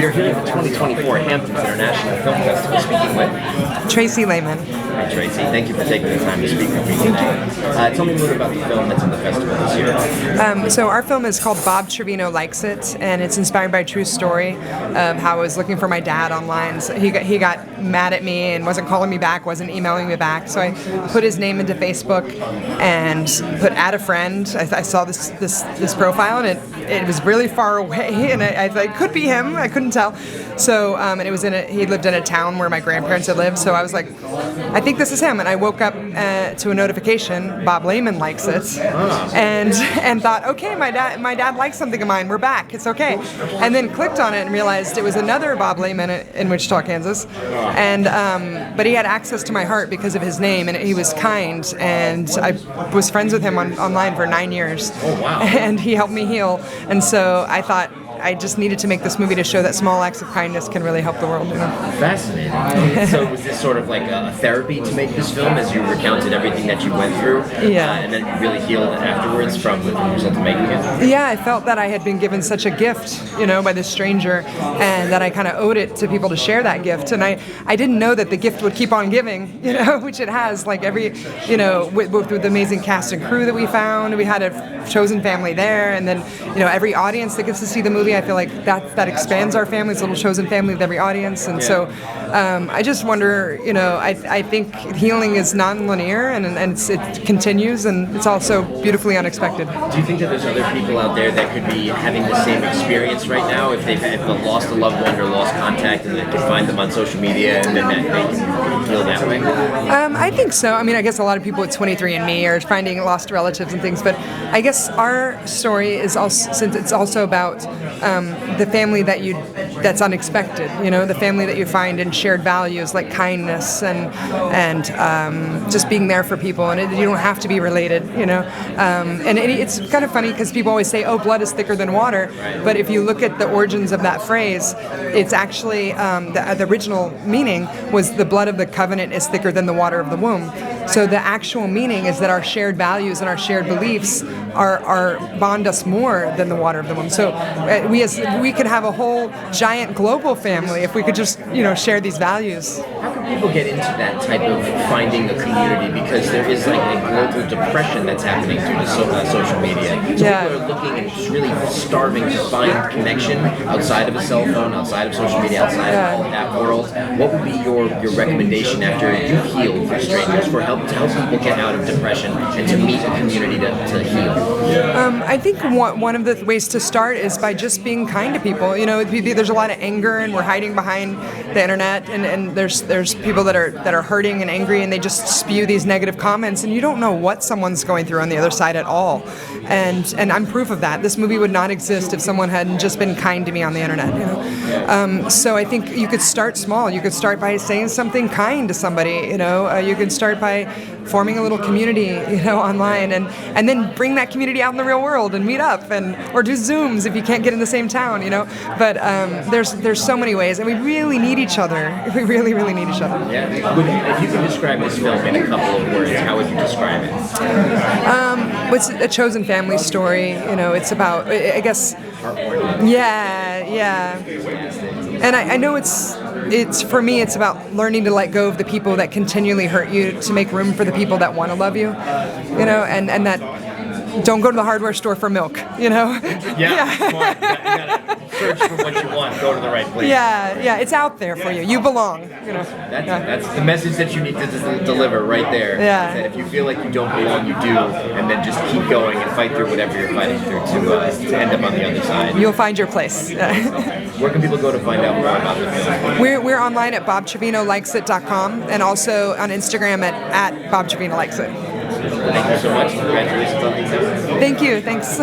We are here at the 2024 Hamptons International Film Festival speaking with Tracie Laymon. Hi Tracie, thank you for taking the time to speak with me today. Tell me a little about the film that's in the festival this year. So our film is called Bob Trevino Likes It, and it's inspired by a true story of how I was looking for my dad online. So he got mad at me and wasn't calling me back, wasn't emailing me back. So I put his name into Facebook and put add a friend. I saw this profile, and it was really far away, and I thought it could be him. I couldn't tell. So and it was he lived in a town where my grandparents had lived. So I was like, I think this is him. And I woke up to a notification, Bob Trevino likes it, and thought, okay, my dad likes something of mine. We're back. It's okay. And then clicked on it and realized it was another Bob Trevino in Wichita, Kansas. And but he had access to my heart because of his name, and he was kind. And I was friends with him online for 9 years. Oh wow! And he helped me heal. And so I thought I just needed to make this movie to show that small acts of kindness can really help the world. You know? Fascinating. So was this sort of like a therapy to make this film as you recounted everything that you went through? Yeah. And then you really healed afterwards from the result of making it? Yeah, I felt that I had been given such a gift, by this stranger, and that I kind of owed it to people to share that gift. And I didn't know that the gift would keep on giving, which it has. Like every, with the amazing cast and crew that we found, we had a chosen family there, and then, every audience that gets to see the movie, I feel like that expands our family. It's a little chosen family with every audience, and so I just wonder. I think healing is non-linear, and it continues, and it's also beautifully unexpected. Do you think that there's other people out there that could be having the same experience right now if they've lost a loved one or lost contact, and they can find them on social media, and then they can feel that way? I think so. I mean, I guess a lot of people with 23andMe are finding lost relatives and things, but I guess our story is also, since it's also about the family that's unexpected, the family that you find in shared values like kindness and just being there for people, and you don't have to be related, and it's kind of funny because people always say, oh, blood is thicker than water, but if you look at the origins of that phrase, it's actually the original meaning was the blood of the covenant is thicker than the water of the womb. So the actual meaning is that our shared values and our shared beliefs are bond us more than the water of the womb. So we could have a whole giant global family if we could just share these values. How can people get into that type of finding a community, because there is like a global depression that's happening through the social media. So people are looking and just really starving to find connection outside of a cell phone, outside of social media, outside of all that world. What would be your recommendation after you heal for strangers to help people get out of depression and to meet a community to heal? I think one of the ways to start is by just being kind to people. There's a lot of anger, and we're hiding behind the internet, and there's people that are hurting and angry, and they just spew these negative comments, and you don't know what someone's going through on the other side at all. And I'm proof of that. This movie would not exist if someone hadn't just been kind to me on the internet. So I think you could start small. You could start by saying something kind to somebody. You can start by forming a little community, online, and then bring that community out in the real world and meet up, or do Zooms if you can't get in the same town, But there's so many ways, and we really need each other. We really, really need each other. Yeah. If you could describe this film in a couple of words, how would you describe it? It's a chosen family story. It's about, I guess. Yeah. And I know it's for me, it's about learning to let go of the people that continually hurt you to make room for the people that want to love you, and that don't go to the hardware store for milk, Yeah. Smart. You gotta search for what you want, go to the right place. Yeah, it's out there for you. You belong, That's the message that you need to deliver right there. Yeah. That if you feel like you don't belong, you do, and then just keep going and fight through whatever you're fighting through to end up on the other side. You'll find your place. Where can people go to find out more about the film? We're online at bobtrevinolikes.com, and also on Instagram at Bob Trevino Likes It. Thank you so much. Congratulations on the film. Thank you. Thanks.